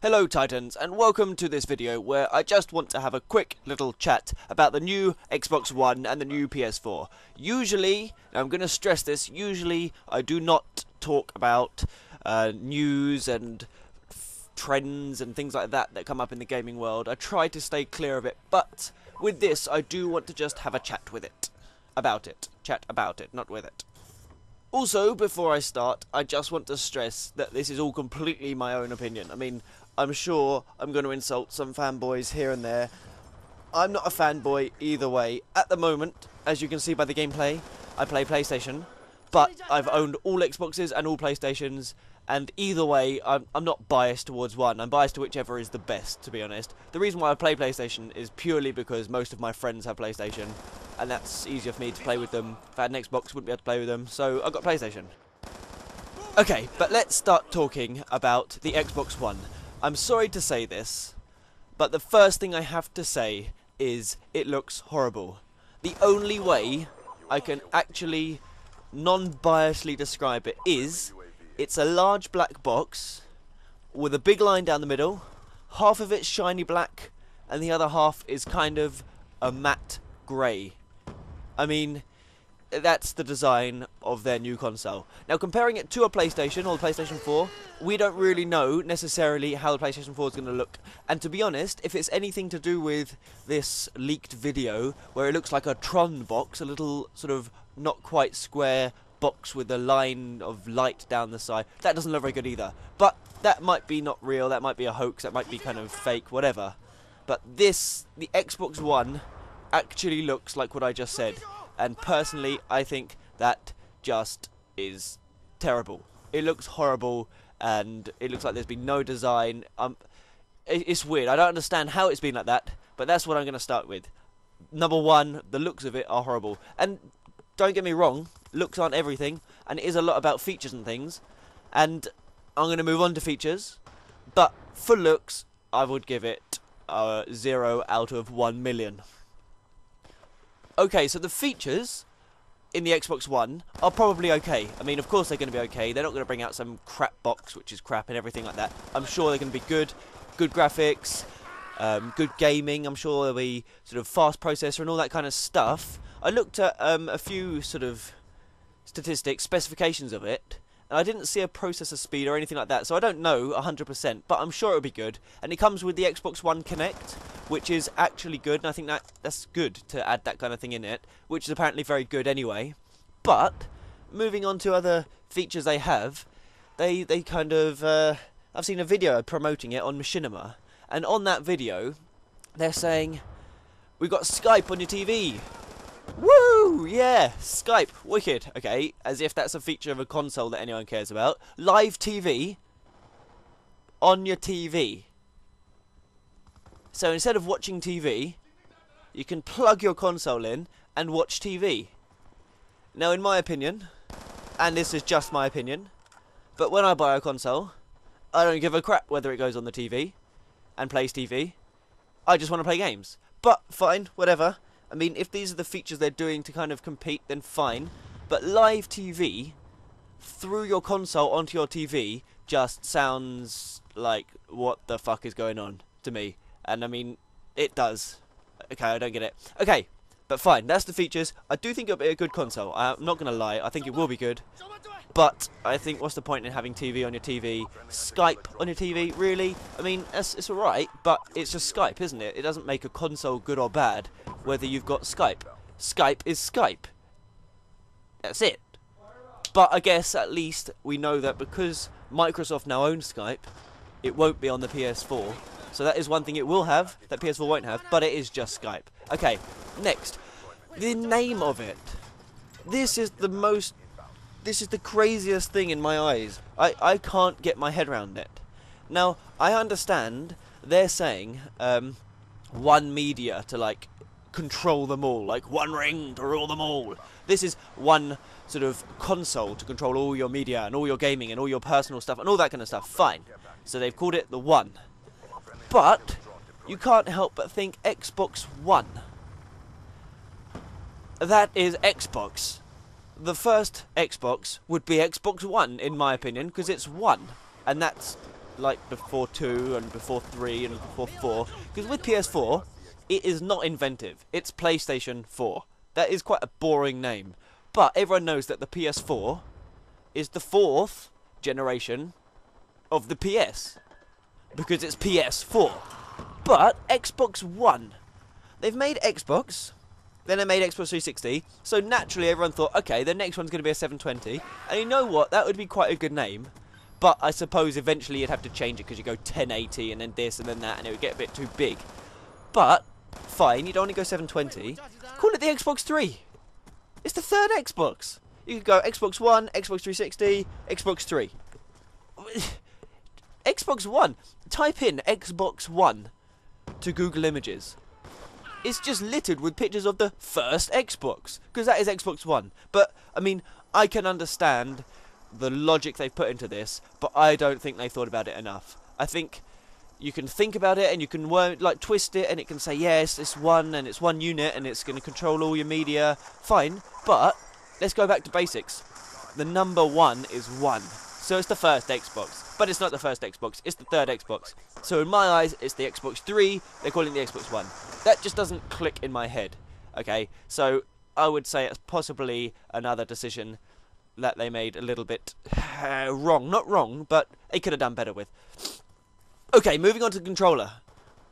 Hello Titans, and welcome to this video where I just want to have a quick little chat about the new Xbox One and the new PS4. Usually, and I'm going to stress this, usually I do not talk about news and trends and things like that come up in the gaming world. I try to stay clear of it, but with this I do want to just have a chat with it. About it. Chat about it, not with it. Also, before I start, I just want to stress that this is all completely my own opinion. I mean, I'm sure I'm going to insult some fanboys here and there. I'm not a fanboy either way. At the moment, as you can see by the gameplay, I play PlayStation, but I've owned all Xboxes and all PlayStations, and either way, I'm not biased towards one. I'm biased to whichever is the best, to be honest. The reason why I play PlayStation is purely because most of my friends have PlayStation, and that's easier for me to play with them. If I had an Xbox, wouldn't be able to play with them, so I've got PlayStation. Okay, but let's start talking about the Xbox One. I'm sorry to say this, but the first thing I have to say is it looks horrible. The only way I can actually non-biasedly describe it is it's a large black box with a big line down the middle, half of it's shiny black and the other half is kind of a matte grey. I mean, that's the design of their new console. Now, comparing it to a PlayStation or the PlayStation 4, we don't really know necessarily how the PlayStation 4 is going to look. And to be honest, if it's anything to do with this leaked video, where it looks like a Tron box, a little sort of not quite square box with a line of light down the side, that doesn't look very good either. But that might be not real, that might be a hoax, that might be kind of fake, whatever. But this, the Xbox One, actually looks like what I just said. And personally, I think that just is terrible. It looks horrible, and it looks like there's been no design. It's weird. I don't understand how it's been like that, but that's what I'm going to start with. Number one, the looks of it are horrible. And don't get me wrong, looks aren't everything, and it is a lot about features and things. And I'm going to move on to features, but for looks, I would give it 0 out of 1 million. Okay, so the features in the Xbox One are probably okay. I mean, of course they're going to be okay. They're not going to bring out some crap box, which is crap and everything like that. I'm sure they're going to be good. Good graphics, good gaming. I'm sure there'll be sort of fast processor and all that kind of stuff. I looked at a few sort of statistics, specifications of it, and I didn't see a processor speed or anything like that, so I don't know 100%, but I'm sure it'll be good. And it comes with the Xbox One Connect, which is actually good, and I think that's good to add that kind of thing in it, which is apparently very good anyway. But moving on to other features they have, they kind of I've seen a video promoting it on Machinima, and on that video they're saying we've got Skype on your TV. Woo! Yeah, Skype, wicked. Okay, as if that's a feature of a console that anyone cares about. Live TV on your TV. So instead of watching TV, you can plug your console in and watch TV. Now, in my opinion, and this is just my opinion, but when I buy a console, I don't give a crap whether it goes on the TV and plays TV. I just want to play games. But fine, whatever. I mean, if these are the features they're doing to kind of compete, then fine. But live TV through your console onto your TV just sounds like what the fuck is going on to me. And I mean, it does. Okay, I don't get it. Okay, but fine, that's the features. I do think it'll be a good console. I'm not going to lie, I think it will be good. But I think, what's the point in having TV on your TV? Skype on your TV? Really? I mean, it's alright, but it's just Skype, isn't it? It doesn't make a console good or bad, whether you've got Skype. Skype is Skype. That's it. But I guess at least we know that because Microsoft now owns Skype, it won't be on the PS4. So that is one thing it will have, that PS4 won't have, but it is just Skype. Okay, next. The name of it. This is the craziest thing in my eyes. I can't get my head around it. Now, I understand they're saying one media to, like, control them all. Like, one ring to rule them all. This is one sort of console to control all your media and all your gaming and all your personal stuff and all that kind of stuff. Fine. So they've called it the One. But you can't help but think Xbox One. That is Xbox. The first Xbox would be Xbox One, in my opinion, because it's one. And that's like before 2 and before 3 and before 4. Because with PS4, it is not inventive. It's PlayStation 4. That is quite a boring name. But everyone knows that the PS4 is the 4th generation of the PS. Because it's PS4. But Xbox One. They've made Xbox. Then they made Xbox 360. So naturally everyone thought, okay, the next one's going to be a 720. And you know what? That would be quite a good name. But I suppose eventually you'd have to change it because you go 1080 and then this and then that and it would get a bit too big. But, fine, you don't want to go 720. Call it the Xbox 3. It's the 3rd Xbox. You could go Xbox One, Xbox 360, Xbox 3. Xbox One. Type in Xbox One to Google Images. It's just littered with pictures of the first Xbox. Because that is Xbox One. But, I mean, I can understand the logic they've put into this, but I don't think they thought about it enough. I think you can think about it and you can like twist it and it can say yes, it's one and it's one unit and it's going to control all your media. Fine, but let's go back to basics. The number 1 is 1. So it's the first Xbox. But it's not the first Xbox, it's the 3rd Xbox. So in my eyes, it's the Xbox 3, they're calling it the Xbox One. That just doesn't click in my head. Okay, so I would say it's possibly another decision that they made a little bit wrong. Not wrong, but they could have done better with. Okay, moving on to the controller.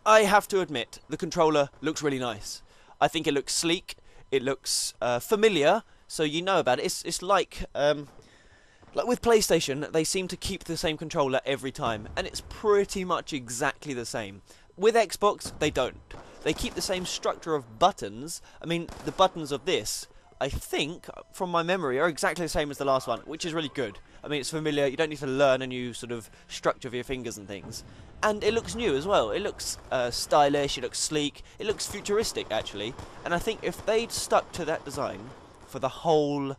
I have to admit, the controller looks really nice. I think it looks sleek, it looks familiar, so you know about it. It's like with PlayStation, they seem to keep the same controller every time, and it's pretty much exactly the same. With Xbox, they don't. They keep the same structure of buttons. I mean, the buttons of this, I think, from my memory, are exactly the same as the last one, which is really good. I mean, it's familiar, you don't need to learn a new sort of structure of your fingers and things. And it looks new as well. It looks stylish, it looks sleek, it looks futuristic, actually. And I think if they'd stuck to that design for the whole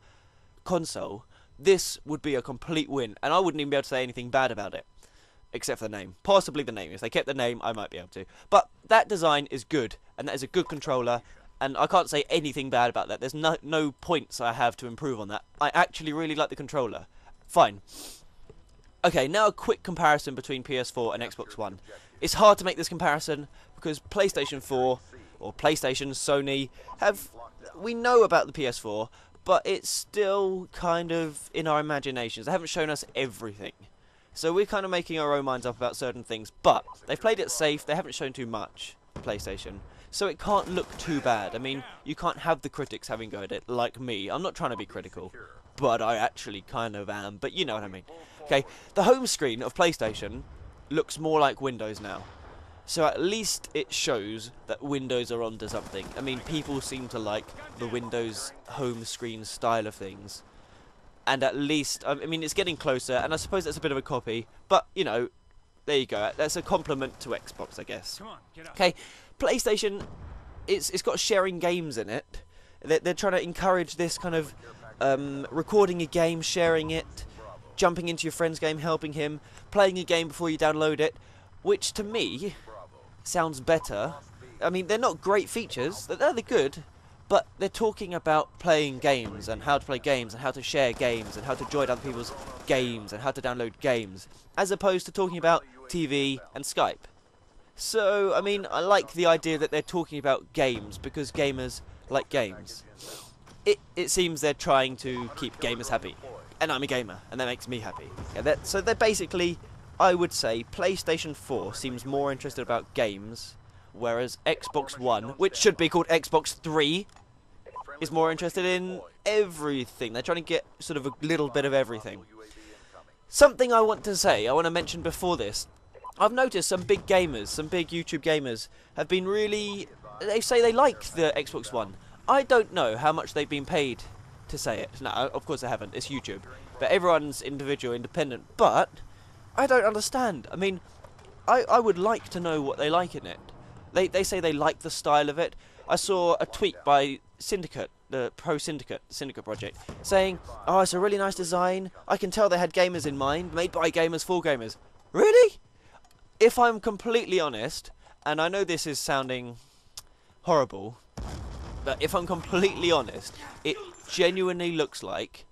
console, this would be a complete win. And I wouldn't even be able to say anything bad about it. Except for the name. Possibly the name. If they kept the name, I might be able to. But that design is good, and that is a good controller. And I can't say anything bad about that. There's no points I have to improve on that. I actually really like the controller. Fine. Okay, now a quick comparison between PS4 and Xbox One. It's hard to make this comparison because PlayStation 4 or PlayStation, Sony we know about the PS4, but it's still kind of in our imaginations. They haven't shown us everything. So we're kind of making our own minds up about certain things, but they've played it safe. They haven't shown too much, PlayStation. So it can't look too bad. I mean, you can't have the critics having go at it like me. I'm not trying to be critical, but I actually kind of am. But you know what I mean. Okay, the home screen of PlayStation looks more like Windows now. So at least it shows that Windows are onto something. I mean, people seem to like the Windows home screen style of things. And at least, I mean, it's getting closer, and I suppose that's a bit of a copy. But, you know, there you go. That's a compliment to Xbox, I guess. Okay, PlayStation, it's got sharing games in it. They're trying to encourage this kind of recording a game, sharing it, jumping into your friend's game, helping him, playing a game before you download it, which to me sounds better. I mean, they're not great features. They're good. But they're talking about playing games and how to play games and how to share games and how to join other people's games and how to download games, as opposed to talking about TV and Skype. So, I mean, I like the idea that they're talking about games because gamers like games. It seems they're trying to keep gamers happy. And I'm a gamer, and that makes me happy. Yeah, so they're basically, I would say, PlayStation 4 seems more interested about games, whereas Xbox One, which should be called Xbox 3, is more interested in everything. They're trying to get sort of a little bit of everything. Something I want to mention before this. I've noticed some big gamers, some big YouTube gamers, have been really... They say they like the Xbox One. I don't know how much they've been paid to say it. No, of course they haven't. It's YouTube. But everyone's individual, independent. But I don't understand. I mean, I would like to know what they like in it. They say they like the style of it. I saw a tweet by Syndicate, the Pro Syndicate project, saying, oh, it's a really nice design. I can tell they had gamers in mind, made by gamers for gamers. Really? If I'm completely honest, and I know this is sounding horrible, but if I'm completely honest, it genuinely looks like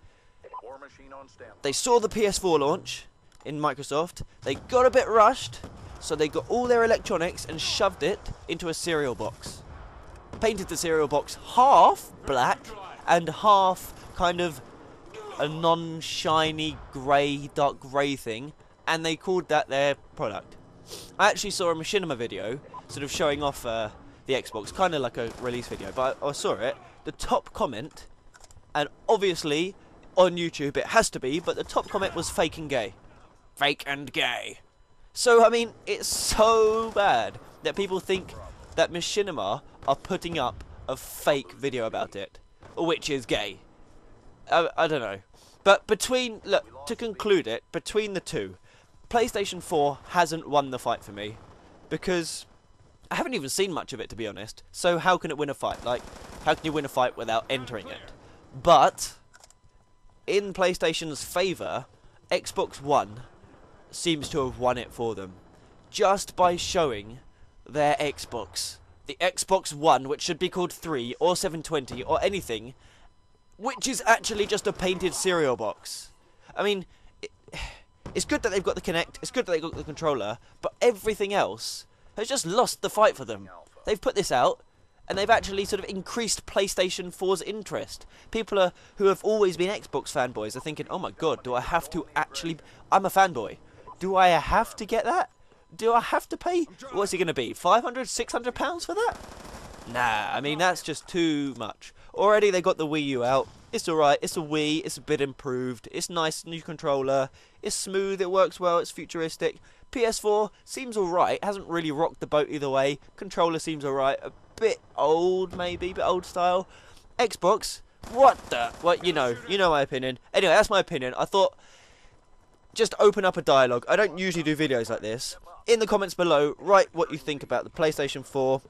they saw the PS4 launch, in Microsoft, they got a bit rushed, so they got all their electronics and shoved it into a cereal box. Painted the cereal box half black and half kind of a non-shiny grey, dark grey thing, and they called that their product. I actually saw a machinima video sort of showing off the Xbox, kind of like a release video, but I saw it. The top comment, and obviously on YouTube it has to be, but the top comment was fake and gay. Fake and gay. So, I mean, it's so bad that people think that machinima are putting up a fake video about it, which is gay. I don't know. But look, to conclude it, between the two, PlayStation 4 hasn't won the fight for me, because I haven't even seen much of it, to be honest. So how can it win a fight? Like, how can you win a fight without entering it? But in PlayStation's favour, Xbox One seems to have won it for them, just by showing their Xbox. The Xbox One, which should be called 3 or 720 or anything, which is actually just a painted cereal box. I mean, it's good that they've got the Kinect, it's good that they've got the controller, but everything else has just lost the fight for them. They've put this out, and they've actually sort of increased PlayStation 4's interest. People who have always been Xbox fanboys are thinking, oh my god, do I have to actually... I'm a fanboy. Do I have to get that? Do I have to pay? What's it going to be? £500, £600 for that? Nah, I mean, that's just too much. Already they got the Wii U out. It's alright, it's a Wii, it's a bit improved. It's nice, new controller. It's smooth, it works well, it's futuristic. PS4 seems alright, hasn't really rocked the boat either way. Controller seems alright, a bit old maybe, a bit old style. Xbox, what the... Well, you know my opinion. Anyway, that's my opinion. I thought... just open up a dialogue. I don't usually do videos like this. In the comments below, write what you think about the PlayStation 4,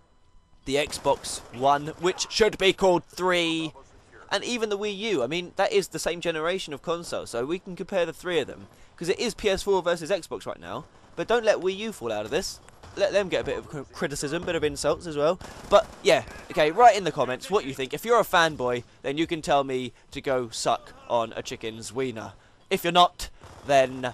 the Xbox One, which should be called 3, and even the Wii U. I mean, that is the same generation of console, so we can compare the three of them, because it is PS4 versus Xbox right now. But don't let Wii U fall out of this. Let them get a bit of criticism, a bit of insults as well. But yeah, okay, write in the comments what you think. If you're a fanboy, then you can tell me to go suck on a chicken's wiener. If you're not, then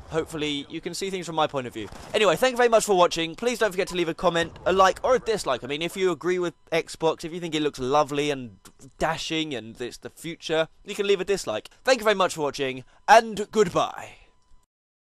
hopefully you can see things from my point of view. Anyway, thank you very much for watching. Please don't forget to leave a comment, a like or a dislike. I mean, if you agree with Xbox, if you think it looks lovely and dashing and it's the future, you can leave a dislike. Thank you very much for watching, and goodbye.